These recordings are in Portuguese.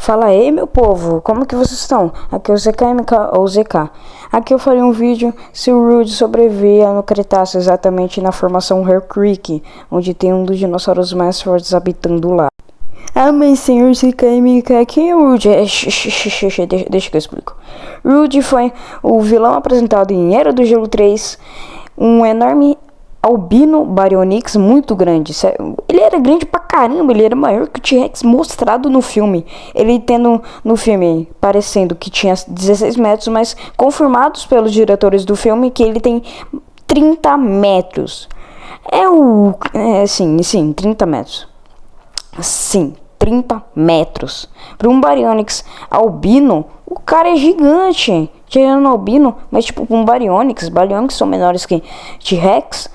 Fala aí, meu povo, como que vocês estão? Aqui é o ZKMK ou ZK. Aqui eu farei um vídeo se o Rude sobrevivia no Cretáceo, exatamente na formação Hare Creek, onde tem um dos dinossauros mais fortes habitando lá. Ah, mas senhor ZKMK, quem é o Rude? Deixa que eu explico. Rude foi o vilão apresentado em Era do Gelo 3, um enorme albino Baryonyx muito grande. Ele era grande pra caramba, ele era maior que o T-Rex mostrado no filme. Ele tendo no filme parecendo que tinha 16 metros, mas confirmados pelos diretores do filme que ele tem 30 metros. Sim, 30 metros. Sim, 30 metros. Para um Baryonyx albino, o cara é gigante. Tirando albino, mas tipo um Baryonyx são menores que T-Rex,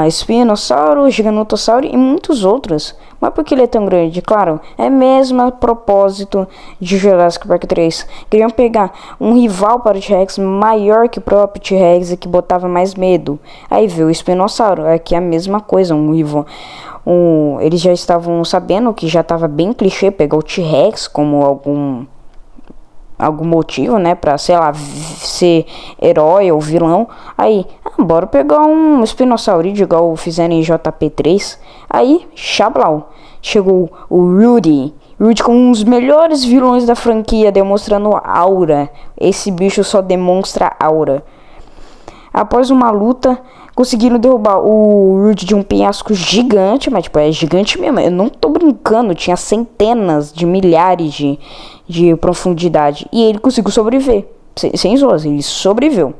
Espinossauro, Giganotossauro e muitos outros. Mas por que ele é tão grande? Claro, é mesmo a propósito de Jurassic Park 3. Queriam pegar um rival para o T-Rex maior que o próprio T-Rex e que botava mais medo. Aí veio o Espinossauro, aqui é a mesma coisa, um rival. Eles já estavam sabendo que já estava bem clichê pegar o T-Rex como algum motivo, né, pra, sei lá, ser herói ou vilão. Aí, bora pegar um espinossaurídeo igual fizeram em JP3. Aí, Xablau, chegou o Rudy com um dos melhores vilões da franquia, demonstrando aura. Esse bicho só demonstra aura. Após uma luta, conseguiram derrubar o Rude de um penhasco gigante, mas tipo, é gigante mesmo, eu não tô brincando, tinha centenas de milhares de profundidade, e ele conseguiu sobreviver, sem zoas, ele sobreviveu.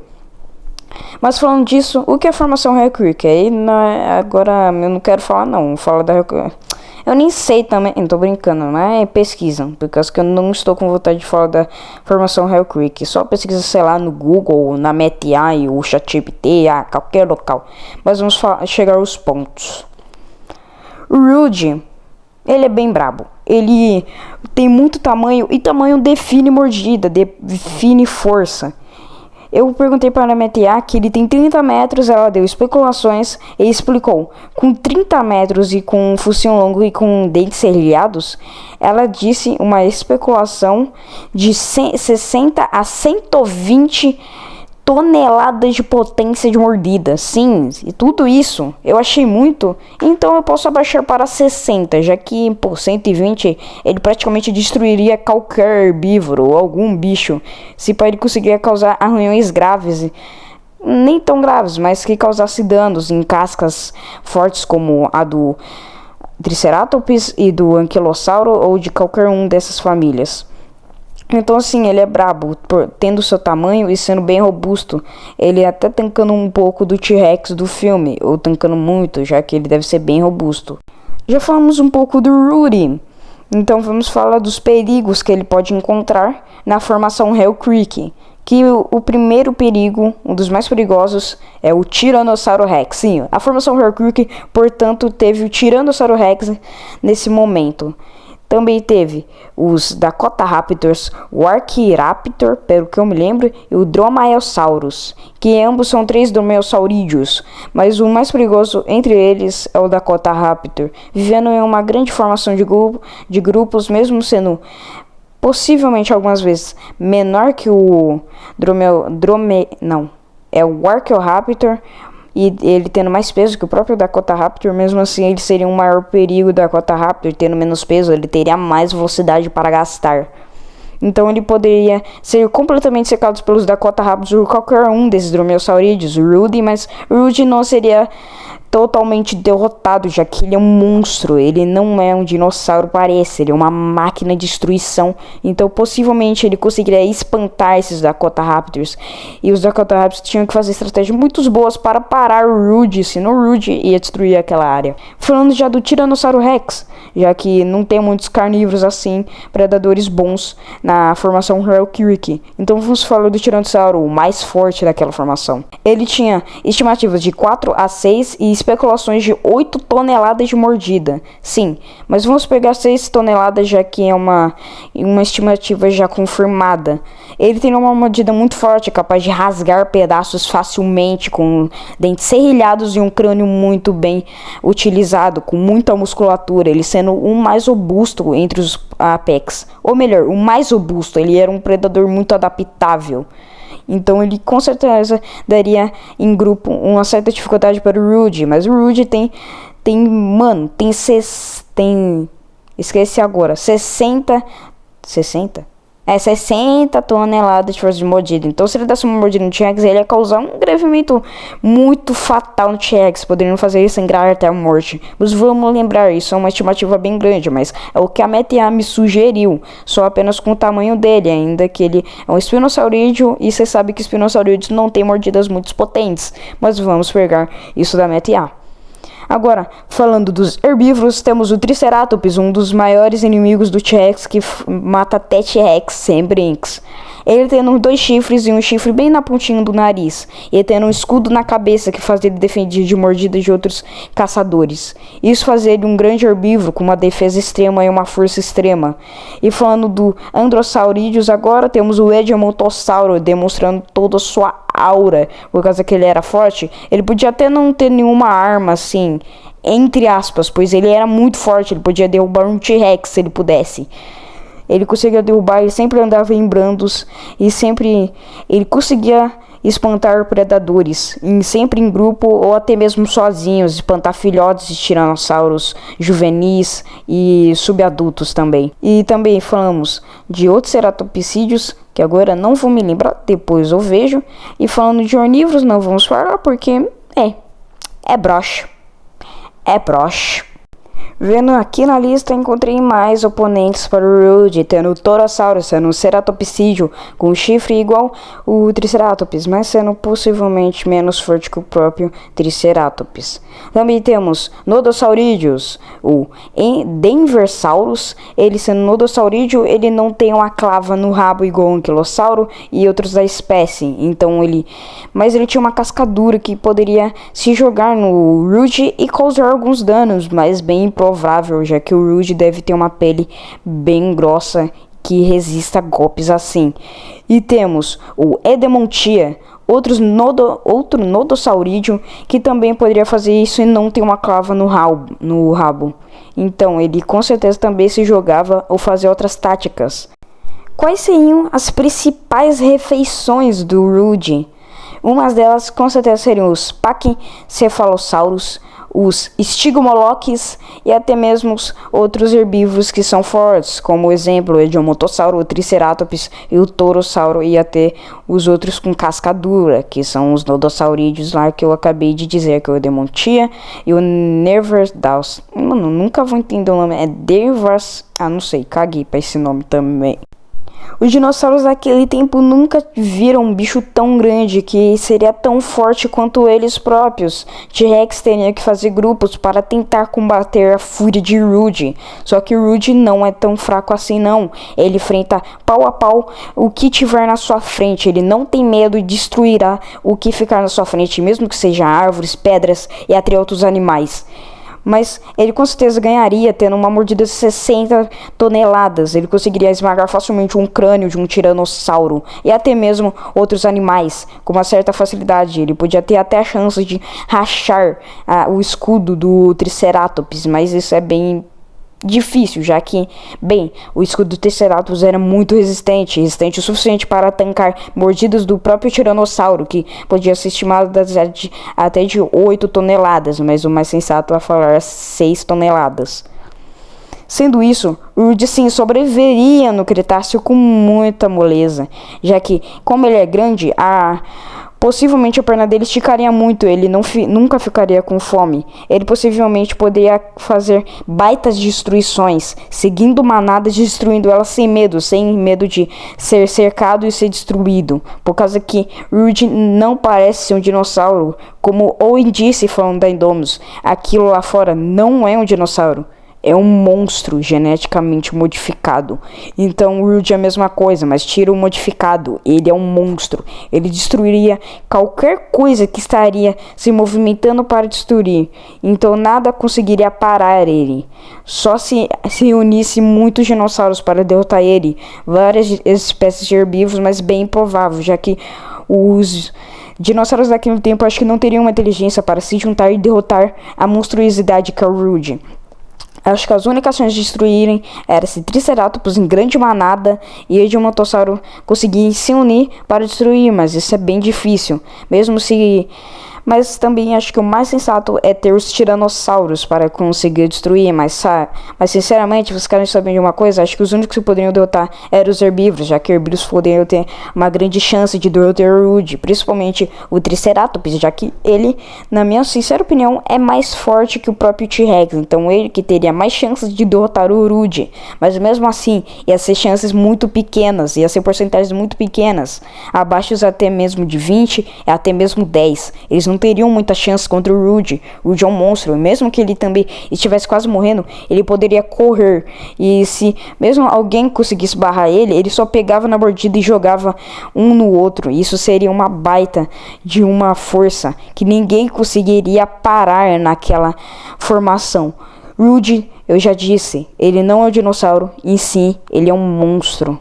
Mas falando disso, o que é a formação Hare Creek? Aí agora eu não quero falar não, fala da eu nem sei também, não tô brincando, mas pesquisam, por causa que eu não estou com vontade de falar da formação Hare Creek. Só pesquisa, sei lá, no Google, na MetAI, ou ChatGPT, qualquer local. Mas vamos chegar aos pontos. O Rude, ele é bem brabo. Ele tem muito tamanho, e tamanho define mordida, define força. Eu perguntei para a MetAI que ele tem 30 metros, ela deu especulações e explicou. Com 30 metros e com um focinho longo e com dentes serrilhados, ela disse uma especulação de 60 a 120 toneladas de potência de mordida. Sim, e tudo isso eu achei muito, então eu posso abaixar para 60, já que por 120 ele praticamente destruiria qualquer herbívoro ou algum bicho, se para ele conseguiria causar arranhões graves, nem tão graves, mas que causasse danos em cascas fortes como a do Triceratops e do Anquilossauro ou de qualquer um dessas famílias. Então assim, ele é brabo, tendo seu tamanho e sendo bem robusto. Ele até tancando um pouco do T-Rex do filme, ou tancando muito, já que ele deve ser bem robusto. Já falamos um pouco do Rudy, então vamos falar dos perigos que ele pode encontrar na formação Hare Creek. Que o primeiro perigo, um dos mais perigosos, é o Tiranossauro Rex. Sim, a formação Hare Creek, portanto, teve o Tiranossauro Rex nesse momento. Também teve os Dakota Raptors, o Archaeopteryx, pelo que eu me lembro, e o Dromaeosaurus, que ambos são 3 dromaeosaurídeos, mas o mais perigoso entre eles é o Dakota Raptor, vivendo em uma grande formação de grupos, mesmo sendo possivelmente algumas vezes menor que o é o Archaeopteryx, e ele tendo mais peso que o próprio Dakota Raptor, mesmo assim ele seria um maior perigo. Dakota Raptor tendo menos peso, ele teria mais velocidade para gastar. Então ele poderia ser completamente secado pelos Dakota Raptors ou qualquer um desses dromaeosaurídeos, o Rudy, mas o Rudy não seria totalmente derrotado, já que ele é um monstro, ele não é um dinossauro, parece, ele é uma máquina de destruição, então possivelmente ele conseguiria espantar esses Dakota Raptors, e os Dakota Raptors tinham que fazer estratégias muito boas para parar o Rudy, senão o Rudy ia destruir aquela área. Falando já do Tiranossauro Rex, já que não tem muitos carnívoros assim, predadores bons na formação Hare Creek, então vamos falar do Tiranossauro, o mais forte daquela formação. Ele tinha estimativas de 4 a 6 e especulações de 8 toneladas de mordida. Sim, mas vamos pegar 6 toneladas, já que é uma estimativa já confirmada. Ele tem uma mordida muito forte, capaz de rasgar pedaços facilmente, com dentes serrilhados e um crânio muito bem utilizado, com muita musculatura, ele sendo o mais robusto entre os Apex. Ou melhor, o mais robusto, ele era um predador muito adaptável. Então ele com certeza daria em grupo uma certa dificuldade para o Rude, mas o Rude esqueci agora, 60 toneladas de força de mordida. Então se ele desse uma mordida no T-Rex, ele ia causar um agravamento muito fatal no T-Rex, poderiam fazer ele sangrar até a morte. Mas vamos lembrar, isso é uma estimativa bem grande, mas é o que a Metia me sugeriu, só apenas com o tamanho dele, ainda que ele é um espinosaurídeo, e você sabe que espinosaurídeos não tem mordidas muito potentes, mas vamos pegar isso da Metia. Agora, falando dos herbívoros, temos o Triceratops, um dos maiores inimigos do T-Rex, que mata até T-Rex sem brinks. Ele tendo 2 chifres e um chifre bem na pontinha do nariz, e tendo um escudo na cabeça que faz ele defender de mordidas de outros caçadores. Isso faz ele um grande herbívoro com uma defesa extrema e uma força extrema. E falando do Androsaurídeos, agora temos o Edmontossauro demonstrando toda a sua aura, por causa que ele era forte. Ele podia até não ter nenhuma arma assim, entre aspas, pois ele era muito forte, ele podia derrubar um T-Rex se ele pudesse. Ele conseguia derrubar, ele sempre andava em brandos e sempre ele conseguia espantar predadores, sempre em grupo ou até mesmo sozinhos, espantar filhotes de tiranossauros juvenis e subadultos também. E também falamos de outros ceratopsídeos, que agora não vou me lembrar, depois eu vejo. E falando de ornívoros, não vamos falar porque é broxa. Vendo aqui na lista, encontrei mais oponentes para o Rude, tendo o Torosaurus, sendo um ceratopsídeo com um chifre igual o Triceratops, mas sendo possivelmente menos forte que o próprio Triceratops. Também temos Nodossaurídeos, o Denversaurus. Ele sendo Nodossaurídeo, ele não tem uma clava no rabo igual o Anquilossauro e outros da espécie, mas ele tinha uma cascadura que poderia se jogar no Rude e causar alguns danos, mas bem improvável, já que o Rude deve ter uma pele bem grossa que resista a golpes assim. E temos o Edemontia, outro nodossaurídeo que também poderia fazer isso e não ter uma clava no rabo. Então ele com certeza também se jogava ou fazia outras táticas. Quais seriam as principais refeições do Rude? Umas delas com certeza seriam os Pachycephalosaurus, os Stigmolochs e até mesmo os outros herbívoros que são fortes, como o exemplo o Edmontossauro, o Triceratops e o Torossauro, e até os outros com casca dura, que são os Nodossaurídeos lá que eu acabei de dizer, que é o Edemontia e o Neanderthals. Mano, nunca vou entender o nome, não sei, caguei pra esse nome também. Os dinossauros daquele tempo nunca viram um bicho tão grande que seria tão forte quanto eles próprios. T-Rex teria que fazer grupos para tentar combater a fúria de Rude. Só que o Rude não é tão fraco assim não. Ele enfrenta pau a pau o que tiver na sua frente. Ele não tem medo e destruirá o que ficar na sua frente, mesmo que seja árvores, pedras e até outros animais. Mas ele com certeza ganharia tendo uma mordida de 60 toneladas. Ele conseguiria esmagar facilmente um crânio de um tiranossauro e até mesmo outros animais com uma certa facilidade. Ele podia ter até a chance de rachar o escudo do Triceratops, mas isso é bem difícil, já que, o escudo do Triceratops era muito resistente o suficiente para tancar mordidas do próprio tiranossauro, que podia ser estimado até de 8 toneladas, mas o mais sensato a falar 6 toneladas. Sendo isso, o Rude sim sobreviveria no Cretáceo com muita moleza, já que, como ele é grande, possivelmente a perna dele esticaria muito, ele nunca ficaria com fome. Ele possivelmente poderia fazer baitas destruições, seguindo manadas, destruindo elas sem medo de ser cercado e ser destruído. Por causa que Rude não parece ser um dinossauro, como Owen disse falando da Indominus. Aquilo lá fora não é um dinossauro, é um monstro geneticamente modificado. Então o Rude é a mesma coisa, mas tira o modificado. Ele é um monstro. Ele destruiria qualquer coisa que estaria se movimentando para destruir. Então nada conseguiria parar ele. Só se unisse muitos dinossauros para derrotar ele. Várias espécies de herbívoros, mas bem improvável, já que os dinossauros daquele tempo acho que não teriam uma inteligência para se juntar e derrotar a monstruosidade que é o Rude. Acho que as únicas chances de destruírem era se Triceratops em grande manada e Edmontossauro conseguir se unir para destruir, mas isso é bem difícil. Mas também acho que o mais sensato é ter os tiranossauros para conseguir destruir, mas sinceramente, vocês querem saber de uma coisa? Acho que os únicos que poderiam derrotar eram os herbívoros, já que herbívoros poderiam ter uma grande chance de derrotar o Rude, principalmente o Triceratops, já que ele, na minha sincera opinião, é mais forte que o próprio T-Rex, então ele que teria mais chances de derrotar o Rude, mas mesmo assim, ia ser chances muito pequenas, ia ser porcentagens muito pequenas, abaixo até mesmo de 20, até mesmo 10, eles não teriam muita chance contra o Rude. O Rude é um monstro. Mesmo que ele também estivesse quase morrendo, ele poderia correr. E se mesmo alguém conseguisse barrar ele, ele só pegava na mordida e jogava um no outro. Isso seria uma baita de uma força que ninguém conseguiria parar naquela formação. Rude, eu já disse, ele não é um dinossauro, em si, ele é um monstro.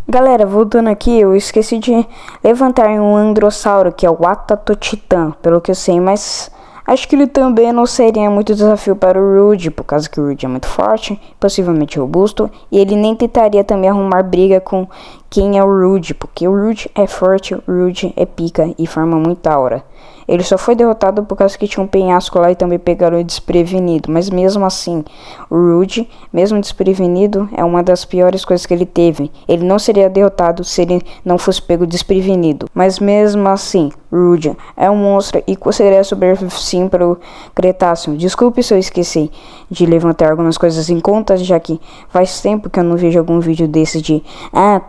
Galera, voltando aqui, eu esqueci de levantar um Androssauro, que é o Atatotitã, pelo que eu sei, mas acho que ele também não seria muito desafio para o Rude, por causa que o Rude é muito forte, possivelmente robusto, e ele nem tentaria também arrumar briga com quem é o Rude, porque o Rude é forte, o Rude é pica e forma muita aura. Ele só foi derrotado por causa que tinha um penhasco lá e também pegaram ele desprevenido. Mas mesmo assim, o Rude, mesmo desprevenido, é uma das piores coisas que ele teve. Ele não seria derrotado se ele não fosse pego desprevenido. Mas mesmo assim, o Rude é um monstro e conseguiria sobreviver sim para o Cretáceo. Desculpe se eu esqueci de levantar algumas coisas em conta, já que faz tempo que eu não vejo algum vídeo desses de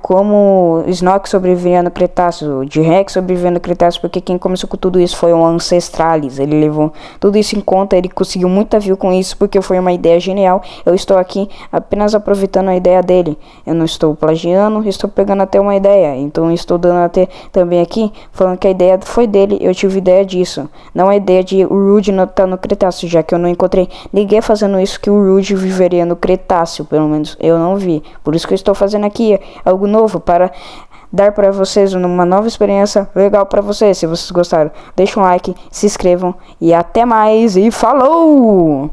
como Snork sobreviveria no Cretáceo, de Rex sobrevivendo no Cretáceo, porque quem começou com tudo isso foi o Ancestralis. Ele levou tudo isso em conta, ele conseguiu muita view com isso, porque foi uma ideia genial. Eu estou aqui apenas aproveitando a ideia dele. Eu não estou plagiando, estou pegando até uma ideia. Então estou dando até também aqui, falando que a ideia foi dele, eu tive ideia disso. Não a ideia de o Rude não estar no Cretáceo, já que eu não encontrei ninguém fazendo isso que o Rude viveria no Cretáceo, pelo menos eu não vi. Por isso que eu estou fazendo aqui algo novo, para dar para vocês uma nova experiência legal para vocês. Se vocês gostaram, deixem um like, se inscrevam e até mais e falou!